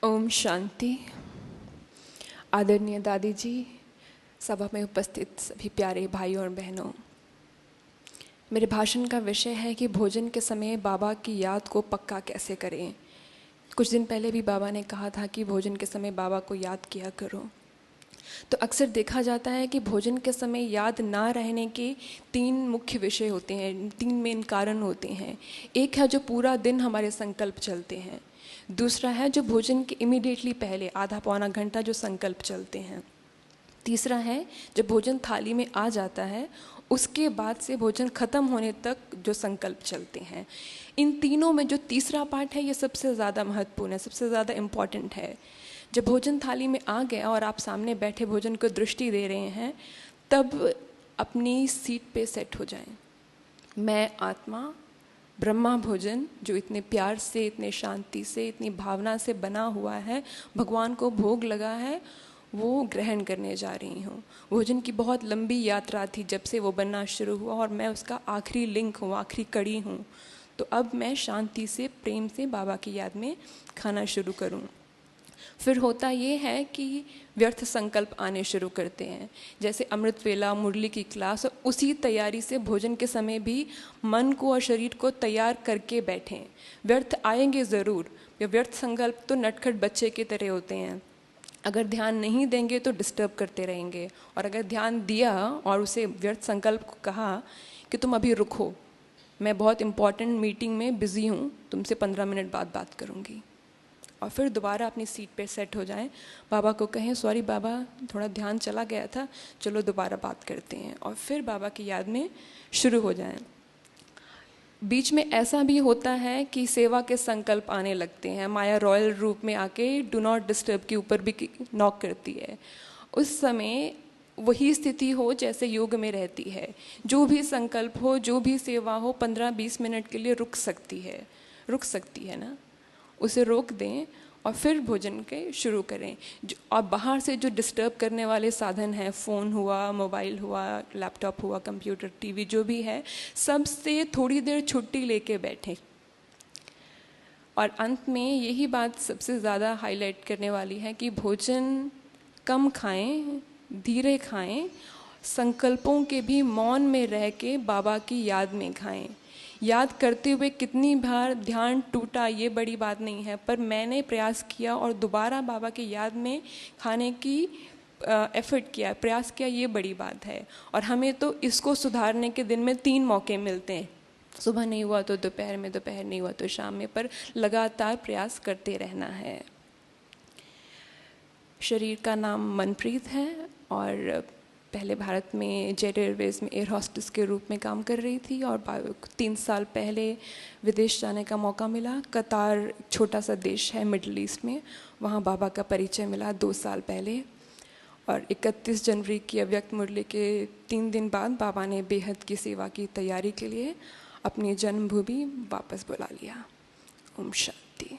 ओम शांति। आदरणीय दादी जी, सभा में उपस्थित सभी प्यारे भाइयों और बहनों, मेरे भाषण का विषय है कि भोजन के समय बाबा की याद को पक्का कैसे करें। कुछ दिन पहले भी बाबा ने कहा था कि भोजन के समय बाबा को याद किया करो। तो अक्सर देखा जाता है कि भोजन के समय याद ना रहने के 3 मुख्य विषय होते हैं, 3 मेन कारण होते हैं। एक है जो पूरा दिन हमारे संकल्प चलते हैं, दूसरा है जो भोजन के इमीडिएटली पहले आधा पौना घंटा जो संकल्प चलते हैं, तीसरा है जब भोजन थाली में आ जाता है उसके बाद से भोजन ख़त्म होने तक जो संकल्प चलते हैं। इन तीनों में जो तीसरा पार्ट है ये सबसे ज़्यादा महत्वपूर्ण है, सबसे ज़्यादा इम्पॉर्टेंट है। जब भोजन थाली में आ गया और आप सामने बैठे भोजन को दृष्टि दे रहे हैं, तब अपनी सीट पे सेट हो जाएं। मैं आत्मा ब्रह्मा भोजन जो इतने प्यार से, इतने शांति से, इतनी भावना से बना हुआ है, भगवान को भोग लगा है, वो ग्रहण करने जा रही हूँ। भोजन की बहुत लंबी यात्रा थी जब से वो बनना शुरू हुआ और मैं उसका आखिरी लिंक हूँ, आखिरी कड़ी हूँ। तो अब मैं शांति से, प्रेम से बाबा की याद में खाना शुरू करूँ। फिर होता ये है कि व्यर्थ संकल्प आने शुरू करते हैं, जैसे अमृत वेला, मुरली की क्लास, और उसी तैयारी से भोजन के समय भी मन को और शरीर को तैयार करके बैठें। व्यर्थ आएंगे ज़रूर। ये व्यर्थ संकल्प तो नटखट बच्चे की तरह होते हैं, अगर ध्यान नहीं देंगे तो डिस्टर्ब करते रहेंगे, और अगर ध्यान दिया और उसे व्यर्थ संकल्प को कहा कि तुम अभी रुको, मैं बहुत इम्पॉर्टेंट मीटिंग में बिज़ी हूँ, तुमसे 15 मिनट बाद बात करूँगी, और फिर दोबारा अपनी सीट पे सेट हो जाएं। बाबा को कहें सॉरी बाबा, थोड़ा ध्यान चला गया था, चलो दोबारा बात करते हैं, और फिर बाबा की याद में शुरू हो जाएं। बीच में ऐसा भी होता है कि सेवा के संकल्प आने लगते हैं। माया रॉयल रूप में आके डू नॉट डिस्टर्ब के ऊपर भी नॉक करती है। उस समय वही स्थिति हो जैसे योग में रहती है। जो भी संकल्प हो, जो भी सेवा हो, 15-20 मिनट के लिए रुक सकती है ना, उसे रोक दें और फिर भोजन के शुरू करें। और बाहर से जो डिस्टर्ब करने वाले साधन हैं, फ़ोन हुआ, मोबाइल हुआ, लैपटॉप हुआ, कंप्यूटर, टीवी, जो भी है, सब से थोड़ी देर छुट्टी लेके बैठें। और अंत में यही बात सबसे ज़्यादा हाईलाइट करने वाली है कि भोजन कम खाएं, धीरे खाएं, संकल्पों के भी मौन में रह के बाबा की याद में खाएं। याद करते हुए कितनी बार ध्यान टूटा ये बड़ी बात नहीं है, पर मैंने प्रयास किया और दोबारा बाबा की याद में खाने की एफर्ट किया, प्रयास किया, ये बड़ी बात है। और हमें तो इसको सुधारने के दिन में 3 मौके मिलते हैं, सुबह नहीं हुआ तो दोपहर में, दोपहर नहीं हुआ तो शाम में, पर लगातार प्रयास करते रहना है। शरीर का नाम मनप्रीत है और पहले भारत में जेट एयरवेज़ में एयर होस्टेस के रूप में काम कर रही थी, और 3 साल पहले विदेश जाने का मौका मिला। कतार छोटा सा देश है मिडल ईस्ट में, वहाँ बाबा का परिचय मिला 2 साल पहले। और 31 जनवरी की अव्यक्त मुरली के 3 दिन बाद बाबा ने बेहद की सेवा की तैयारी के लिए अपनी जन्मभूमि वापस बुला लिया। ओम शांति।